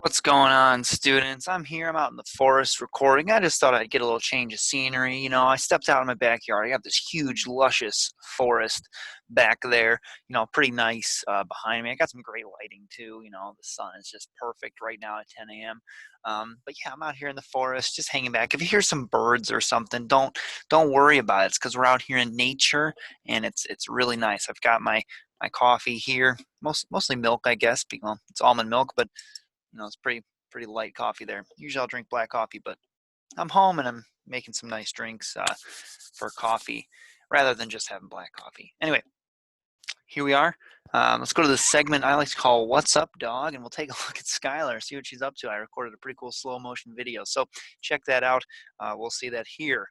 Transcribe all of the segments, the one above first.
What's going on, students? I'm here. I'm out in the forest recording. I just thought I'd get a little change of scenery. I stepped out in my backyard. I got this huge, luscious forest back there, pretty nice behind me. I got some great lighting too. The sun is just perfect right now at 10 a.m. But yeah, I'm out here in the forest, just hanging back. If you hear some birds or something, don't worry about it. It's because we're out here in nature, and it's really nice. I've got my coffee here, mostly milk, I guess. Well, it's almond milk, but it's pretty light coffee there. Usually I'll drink black coffee, but I'm home and I'm making some nice drinks for coffee rather than just having black coffee. Anyway, here we are. Let's go to the segment I like to call What's Up, Dog? And we'll take a look at Skylar, see what she's up to. I recorded a pretty cool slow motion video, so check that out. We'll see that here.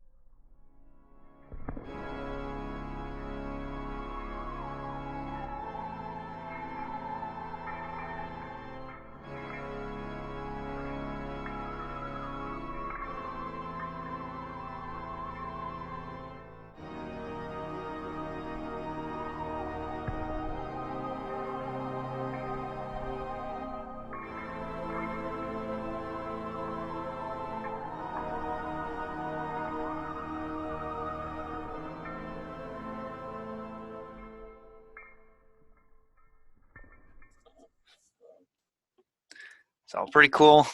So pretty cool.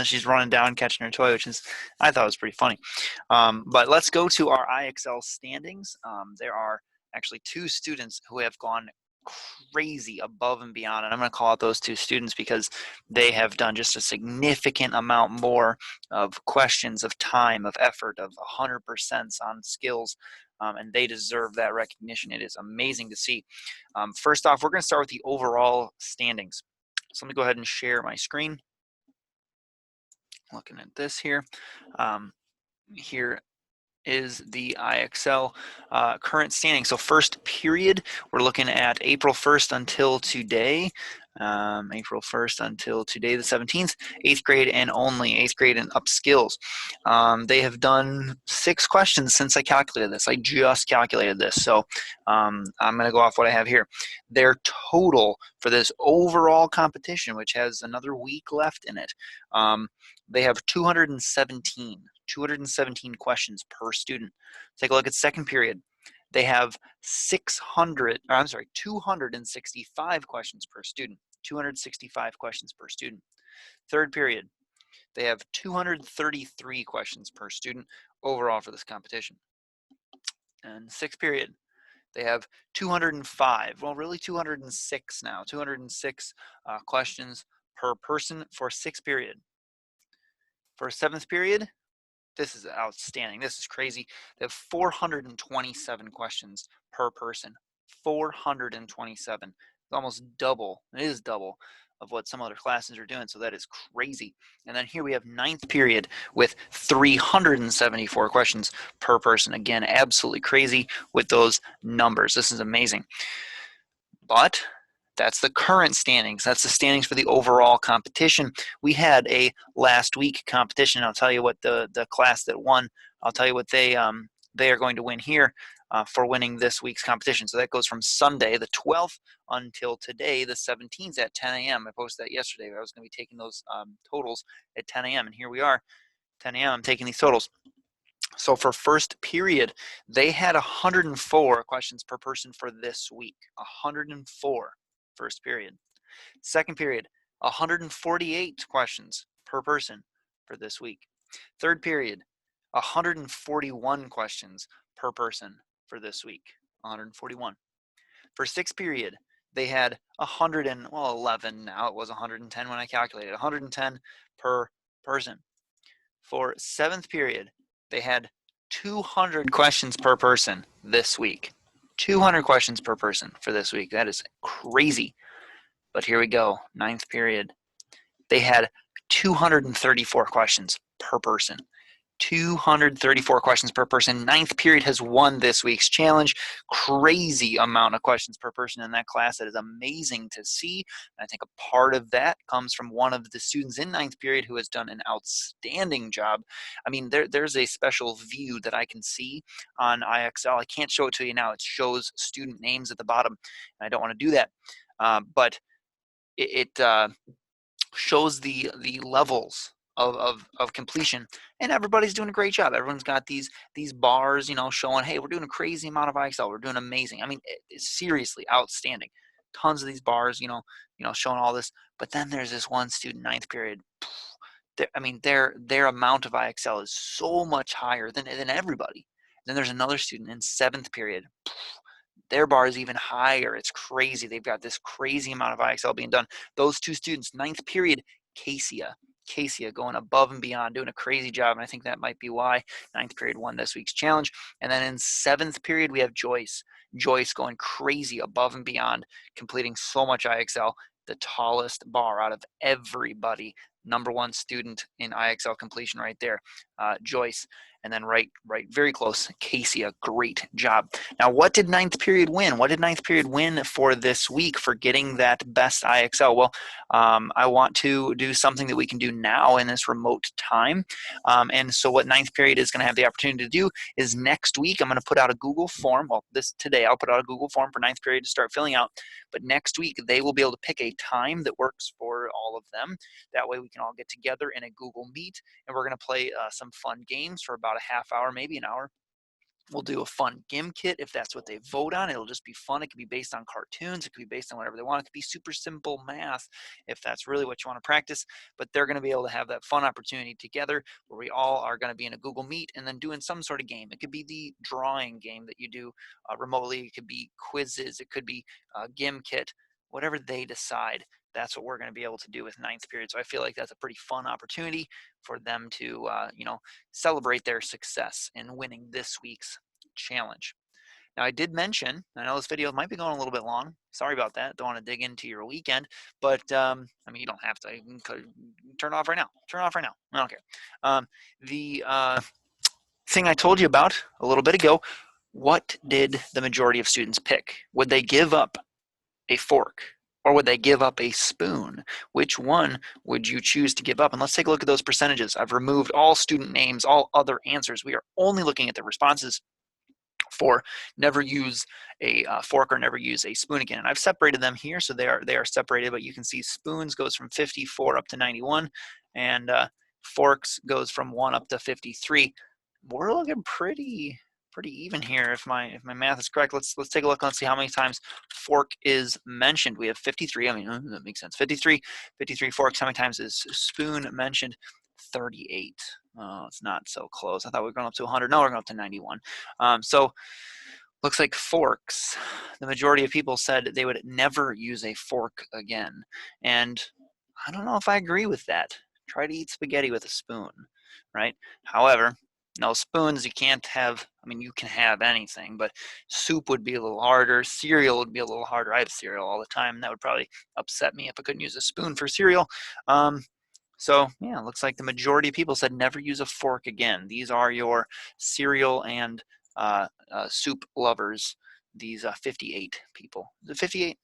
She's running down, catching her toy, which I thought was pretty funny. But let's go to our IXL standings. There are actually two students who have gone crazy above and beyond, and I'm going to call out those two students because they have done just a significant amount more of questions, of time, of effort, of 100% on skills, and they deserve that recognition. It is amazing to see. First off, we're going to start with the overall standings. So let me go ahead and share my screen. Looking at this here. Here is the IXL current standing. So first period, we're looking at April 1st until today. April 1st until today, the 17th, 8th grade and only 8th grade and up skills. They have done 6 questions since I calculated this. I just calculated this. So I'm going to go off what I have here. Their total for this overall competition, which has another week left in it, they have 217 questions per student. Take a look at second period. They have 265 questions per student. 265 questions per student. Third period, they have 233 questions per student overall for this competition. And sixth period, they have 205, well, really 206 now, 206 questions per person for sixth period. For seventh period, this is outstanding. This is crazy. They have 427 questions per person. 427. It's almost double. It is double of what some other classes are doing, so that is crazy. And then here we have ninth period with 374 questions per person. Again, absolutely crazy with those numbers. This is amazing. But that's the current standings. That's the standings for the overall competition. We had a last week competition. I'll tell you what the class that won, I'll tell you what they are going to win here for winning this week's competition. So that goes from Sunday, the 12th, until today, the 17th at 10 a.m. I posted that yesterday. I was going to be taking those totals at 10 a.m. And here we are, 10 a.m. I'm taking these totals. So for first period, they had 104 questions per person for this week. 104 first period. Second period, 148 questions per person for this week. Third period, 141 questions per person for this week. 141. For sixth period, they had 111 now. It was 110 when I calculated. 110 per person. For seventh period, they had 200 questions per person this week. 200 questions per person for this week. That is crazy. But here we go. Ninth period. They had 234 questions per person. 234 questions per person. Ninth period has won this week's challenge. Crazy amount of questions per person in that class. That is amazing to see. And I think a part of that comes from one of the students in ninth period who has done an outstanding job. I mean, there's a special view that I can see on IXL. I can't show it to you now. It shows student names at the bottom, and I don't want to do that. But it shows the levels of completion, and everybody's doing a great job. Everyone's got these bars, you know, showing, hey, we're doing a crazy amount of IXL. We're doing amazing. I mean, it's seriously outstanding. Tons of these bars, you know, showing all this. But then there's this one student, ninth period. I mean, their amount of IXL is so much higher than everybody. Then there's another student in seventh period. Their bar is even higher. It's crazy. They've got this crazy amount of IXL being done. Those two students, ninth period, Casey going above and beyond, doing a crazy job. And I think that might be why ninth period won this week's challenge. And then in seventh period, we have Joyce. Joyce going crazy above and beyond, completing so much IXL, the tallest bar out of everybody. Number one student in IXL completion right there, Joyce. And then right, very close, Casey, a great job. Now, what did ninth period win? What did ninth period win for this week for getting that best IXL? Well, I want to do something that we can do now in this remote time. And so what ninth period is going to have the opportunity to do is next week, I'm going to put out a Google form. Well, today I'll put out a Google form for ninth period to start filling out. But next week, they will be able to pick a time that works for all of them. That way we can all get together in a Google Meet, and we're going to play some fun games for about a half hour, maybe an hour. We'll do a fun GIM kit if that's what they vote on. It'll just be fun. It could be based on cartoons. It could be based on whatever they want. It could be super simple math if that's really what you want to practice. But they're going to be able to have that fun opportunity together where we all are going to be in a Google Meet and then doing some sort of game. It could be the drawing game that you do remotely. It could be quizzes. It could be GIM kit, whatever they decide. That's what we're going to be able to do with ninth period. So I feel like that's a pretty fun opportunity for them to, celebrate their success in winning this week's challenge. Now, I did mention, I know this video might be going a little bit long. Sorry about that. Don't want to dig into your weekend, but I mean, you don't have to. You can turn it off right now. Turn it off right now. I don't care. The thing I told you about a little bit ago, what did the majority of students pick? Would they give up a fork? Or would they give up a spoon? Which one would you choose to give up? And let's take a look at those percentages. I've removed all student names, all other answers. We are only looking at the responses for never use a fork or never use a spoon again. And I've separated them here, so they are separated, but you can see spoons goes from 54 up to 91, and forks goes from 1 up to 53. We're looking pretty even here if my math is correct. Let's take a look. Let's see how many times fork is mentioned. We have 53. I mean, that makes sense. 53 forks. How many times is spoon mentioned? 38. Oh, it's not so close. I thought we were going up to 100. No, we're going up to 91. So looks like forks. The majority of people said they would never use a fork again. And I don't know if I agree with that. Try to eat spaghetti with a spoon, right? However, no spoons, you can't have, I mean, you can have anything, but soup would be a little harder. Cereal would be a little harder. I have cereal all the time, and that would probably upset me if I couldn't use a spoon for cereal. So yeah, it looks like the majority of people said never use a fork again. These are your cereal and soup lovers. These 58 people. Is it 58?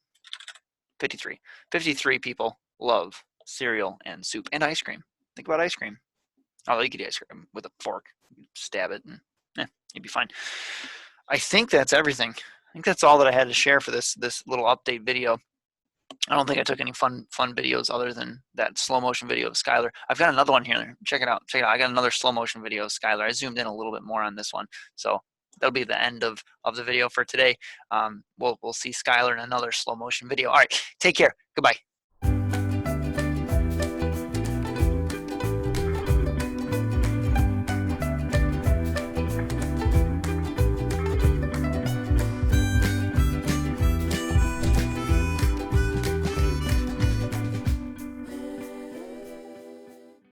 53. 53 people love cereal and soup and ice cream. Think about ice cream. Oh, you could eat ice cream with a fork. You stab it and you'd be fine. I think that's everything. I think that's all that I had to share for this little update video. I don't think I took any fun videos other than that slow motion video of Skylar. I've got another one here. Check it out. I got another slow motion video of Skylar. I zoomed in a little bit more on this one. So that'll be the end of the video for today. We'll see Skylar in another slow motion video. All right. Take care. Goodbye.